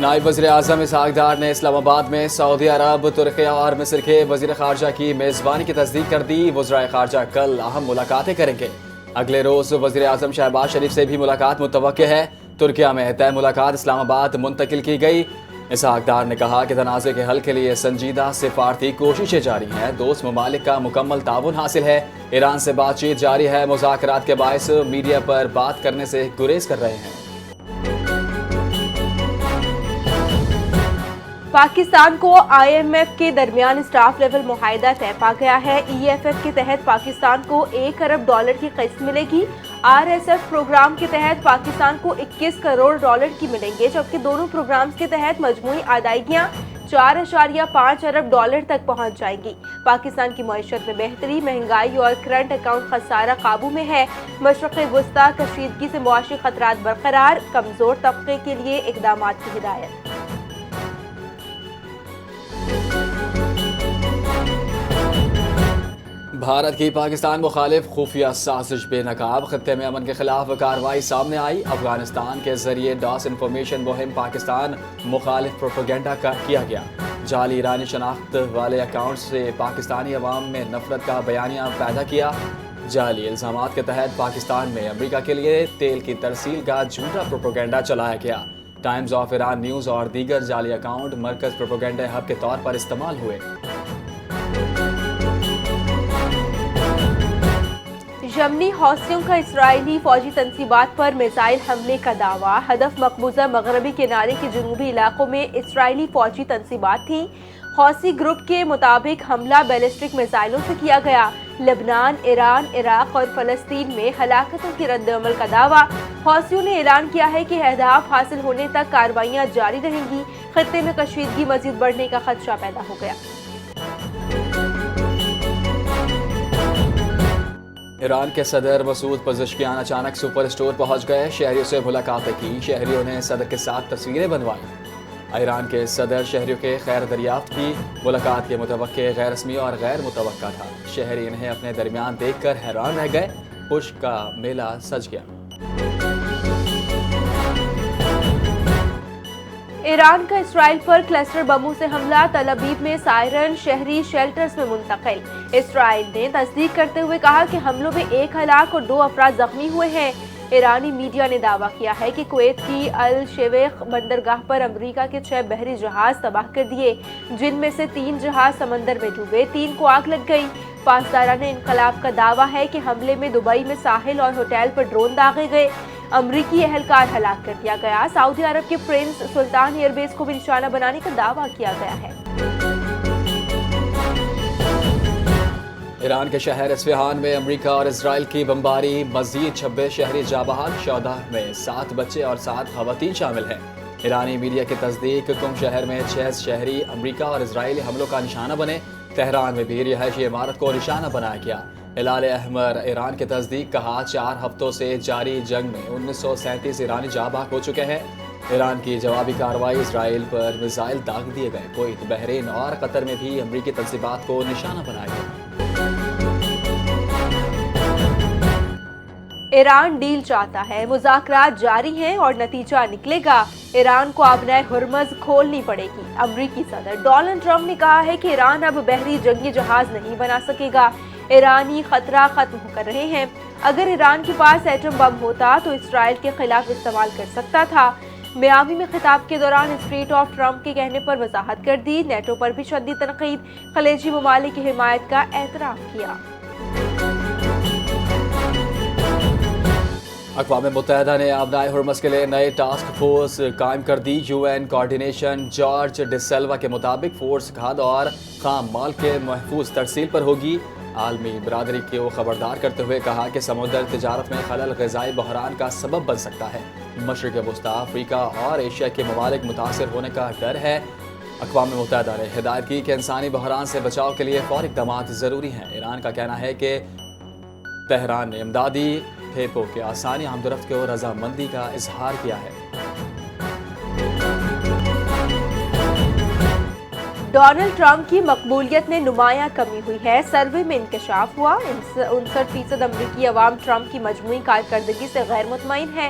نائب وزیر اعظم اسحاق ڈار نے اسلام آباد میں سعودی عرب، ترکی اور مصر کے وزیر خارجہ کی میزبانی کی تصدیق کر دی۔ وزرائے خارجہ کل اہم ملاقاتیں کریں گے۔ اگلے روز وزیر اعظم شہباز شریف سے بھی ملاقات متوقع ہے۔ ترکیہ میں طے ملاقات اسلام آباد منتقل کی گئی۔ اسحاق ڈار نے کہا کہ تنازع کے حل کے لیے سنجیدہ سفارتی کوششیں جاری ہیں۔ دوست ممالک کا مکمل تعاون حاصل ہے۔ ایران سے بات چیت جاری ہے۔ مذاکرات کے باعث میڈیا پر بات کرنے سے گریز کر رہے ہیں۔ پاکستان کو آئی ایم ایف کے درمیان اسٹاف لیول معاہدہ طے پا گیا ہے۔ ای ایف ایف کے تحت پاکستان کو $1 ارب کی قسط ملے گی۔ آر ایس ایف پروگرام کے تحت پاکستان کو $21 کروڑ کی ملیں گے، جبکہ دونوں پروگرامز کے تحت مجموعی ادائیگیاں $4.5 ارب تک پہنچ جائیں گی۔ پاکستان کی معیشت میں بہتری، مہنگائی اور کرنٹ اکاؤنٹ خسارہ قابو میں ہے۔ مشرق وسطی کشیدگی سے معاشی خطرات برقرار، کمزور طبقے کے لیے اقدامات کی ہدایت۔ بھارت کی پاکستان مخالف خفیہ سازش بے نقاب، خطے میں امن کے خلاف کارروائی سامنے آئی۔ افغانستان کے ذریعے ڈاس انفارمیشن مہم پاکستان مخالف پروپیگنڈا کا کیا گیا۔ جعلی ایرانی شناخت والے اکاؤنٹ سے پاکستانی عوام میں نفرت کا بیانیہ پیدا کیا۔ جعلی الزامات کے تحت پاکستان میں امریکہ کے لیے تیل کی ترسیل کا جھوٹا پروپیگنڈا چلایا گیا۔ ٹائمز آف ایران نیوز اور دیگر جعلی اکاؤنٹ مرکز پروپیگنڈا ہب کے طور پر استعمال ہوئے۔ یمنی حوثیوں کا اسرائیلی فوجی تنصیبات پر میزائل حملے کا دعویٰ۔ ہدف مقبوضہ مغربی کنارے کے جنوبی علاقوں میں اسرائیلی فوجی تنصیبات تھیں۔ حوثی گروپ کے مطابق حملہ بیلسٹک میزائلوں سے کیا گیا۔ لبنان، ایران، عراق اور فلسطین میں ہلاکتوں کی رد عمل کا دعویٰ۔ حوثیوں نے اعلان کیا ہے کہ اہداف حاصل ہونے تک کارروائیاں جاری رہیں گی۔ خطے میں کشیدگی مزید بڑھنے کا خدشہ پیدا ہو گیا۔ ایران کے صدر مسعود پزشکیان اچانک سپر اسٹور پہنچ گئے۔ شہریوں سے ملاقاتیں کی۔ شہریوں نے صدر کے ساتھ تصویریں بنوائی۔ ایران کے صدر شہریوں کے خیر دریافت کی۔ ملاقات کے متوقع غیر رسمی اور غیر متوقع تھا۔ شہری انہیں اپنے درمیان دیکھ کر حیران رہ گئے۔ پشت کا میلہ سج گیا۔ ایران کا اسرائیل پر کلسٹر بموں سے حملہ، تل ابیب میں سائرن شہری شیلٹرز میں منتقل۔ اسرائیل نے تصدیق کرتے ہوئے کہا کہ حملوں میں 1 ہلاک اور 2 افراد زخمی ہوئے ہیں۔ ایرانی میڈیا نے دعویٰ کیا ہے کہ کویت کی الشویخ بندرگاہ پر امریکہ کے 6 بحری جہاز تباہ کر دیے، جن میں سے 3 جہاز سمندر میں ڈوبے، 3 کو آگ لگ گئی۔ پاسداران انقلاب کا دعویٰ ہے کہ حملے میں دبئی میں ساحل اور ہوٹل پر ڈرون داغے گئے، امریکی اہلکار ہلاک کر دیا گیا۔ سعودی عرب کے پرنس سلطان ایئر بیس کو بھی نشانہ بنانے کا دعویٰ کیا گیا ہے۔ ایران کے شہر اصفہان میں امریکہ اور اسرائیل کی بمباری، مزید 26 شہری جاں بحق، 14 میں 7 بچے اور 7 خواتین شامل ہیں۔ ایرانی میڈیا کی تصدیق، قم شہر میں 6 شہری امریکہ اور اسرائیلی حملوں کا نشانہ بنے۔ تہران میں بھی رہائشی عمارت کو نشانہ بنایا گیا۔ ہلال احمر ایران کی تصدیق، کہا 4 ہفتوں سے جاری جنگ میں 1937 ایرانی جاں بحق ہو چکے ہیں۔ ایران کی جوابی کارروائی، اسرائیل پر میزائل داغ دیے گئے۔ کویت، بحرین اور قطر میں بھی امریکی تنصیبات کو نشانہ بنایا گیا۔ ایران ڈیل چاہتا ہے، مذاکرات جاری ہیں اور نتیجہ نکلے گا۔ ایران کو آبنائے ہرمز کھولنی پڑے گی۔ امریکی صدر ڈونلڈ ٹرمپ نے کہا ہے کہ ایران اب بحری جنگی جہاز نہیں بنا سکے گا۔ ایرانی خطرہ ختم کر رہے ہیں۔ اگر ایران کے پاس ایٹم بم ہوتا تو اسرائیل کے خلاف استعمال کر سکتا تھا۔ میامی میں خطاب کے دوران اسٹریٹ آف ٹرمپ کے کہنے پر وضاحت کر دی۔ نیٹو پر بھی شدید تنقید، خلیجی ممالک کی حمایت کا اعتراف کیا۔ اقوام متحدہ نے آبنائے ہرمز کے لیے نئے ٹاسک فورس قائم کر دی۔ U N coordination George de Silva کے مطابق فورس کھاد اور خام مال کے محفوظ ترسیل پر ہوگی۔ عالمی برادری کو خبردار کرتے ہوئے کہا کہ سمندر تجارت میں خلل غذائی بحران کا سبب بن سکتا ہے۔ مشرق وسطی، افریقہ اور ایشیا کے ممالک متاثر ہونے کا ڈر ہے۔ اقوام متحدہ نے ہدایت کی کہ انسانی بحران سے بچاؤ کے لیے فوری اقدامات ضروری ہیں۔ ایران کا کہنا ہے کہ تہران نے امدادی کھیپوں کے آسانی آمد و رفت کو رضامندی کا اظہار کیا ہے۔ ڈونلڈ ٹرمپ کی مقبولیت میں نمایاں کمی ہوئی ہے۔ سروے میں انکشاف ہوا، 59% امریکی عوام ٹرمپ کی مجموعی کارکردگی سے غیر مطمئن ہے۔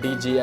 DG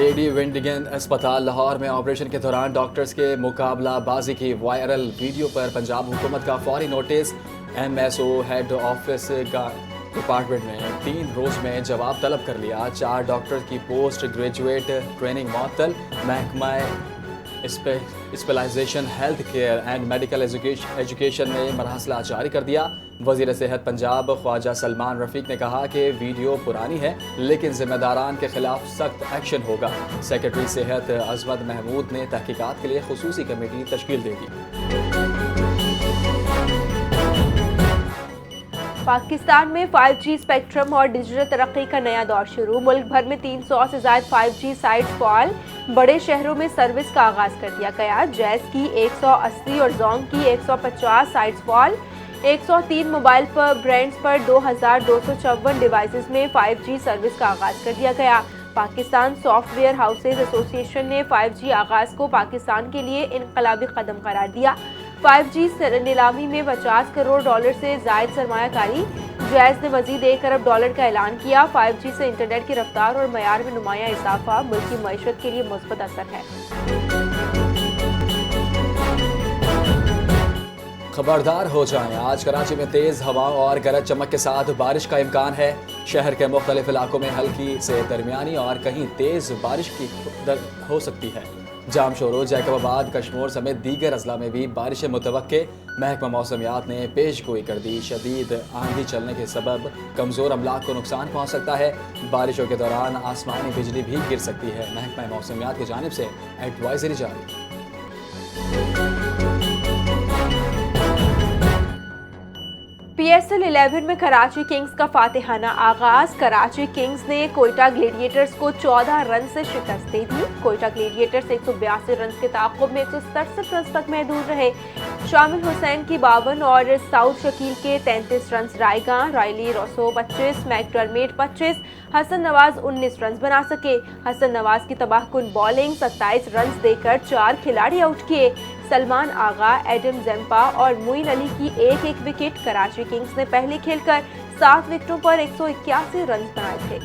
لیڈی ونڈگن اسپتال لاہور میں آپریشن کے دوران ڈاکٹرز کے مقابلہ بازی کی وائرل ویڈیو پر پنجاب حکومت کا فوری نوٹس۔ M S O head office کا ڈپارٹمنٹ نے 3 روز میں جواب طلب کر لیا۔ 4 ڈاکٹر کی پوسٹ گریجویٹ ٹریننگ معطل۔ محکمہ specialisation health care and medical education نے مراسلہ جاری کر دیا۔ وزیر صحت پنجاب خواجہ سلمان رفیق نے کہا کہ ویڈیو پرانی ہے لیکن ذمہ داران کے خلاف سخت ایکشن ہوگا۔ سیکرٹری صحت عظمت محمود نے تحقیقات کے لیے خصوصی کمیٹی تشکیل دے دی۔ پاکستان میں 5G اسپیکٹرم اور ڈیجیٹل ترقی کا نیا دور شروع۔ ملک بھر میں 300 سے زائد 5G سائٹس فعال۔ بڑے شہروں میں سروس کا آغاز کر دیا گیا۔ جیز کی 180 اور زونگ کی 150 سائٹس فعال۔ 103 موبائل برانڈز پر 2254 ڈیوائسز میں 5G سروس کا آغاز کر دیا گیا۔ پاکستان سافٹ ویئر ہاؤسز ایسوسی ایشن نے 5G آغاز کو پاکستان کے لیے انقلابی قدم قرار دیا۔ 5G نیلامی میں $50 کروڑ سے زائد سرمایہ کاری۔ جیز نے مزید $1 ارب کا اعلان کیا۔ 5G سے انٹرنیٹ کی رفتار اور معیار میں نمایاں اضافہ ملک کی معیشت کے لیے مثبت اثر ہے۔ خبردار ہو جائیں، آج کراچی میں تیز ہوا اور گرج چمک کے ساتھ بارش کا امکان ہے۔ شہر کے مختلف علاقوں میں ہلکی سے درمیانی اور کہیں تیز بارش کی ہو سکتی ہے۔ جام شورو، جیکب آباد، کشمور سمیت دیگر اضلاع میں بھی بارشیں متوقع۔ محکمہ موسمیات نے پیش گوئی کر دی، شدید آندھی چلنے کے سبب کمزور املاک کو نقصان پہنچ سکتا ہے۔ بارشوں کے دوران آسمانی بجلی بھی گر سکتی ہے۔ محکمہ موسمیات کی جانب سے ایڈوائزری جاری۔ PSL 11 میں کراچی کنگز کا فاتحانہ آغاز۔ کراچی کنگز نے کوئٹہ گلیڈیٹرز کو 14 رن سے شکست دے دی۔ کوئٹہ گلیڈیٹرز 182 رنز کے تعاقب میں 167 رنز تک محدود رہے۔ شامل حسین کی 52 اور سعود شکیل کے 33 رنز رائے گاں۔ Rilee Rousseau 25، make ڈرمیٹ 25، Hasan Nawaz 19 runs بنا سکے۔ حسن نواز کی تباہ کن بالنگ 27 رنز دے کر 4 کھلاڑی آؤٹ کیے۔ سلمان آغا، ایڈم زیمپا اور معین علی کی ایک وکٹ۔ کراچی کنگز نے پہلے کھیل کر 7 وکٹوں پر 181 رنز بنائے تھے۔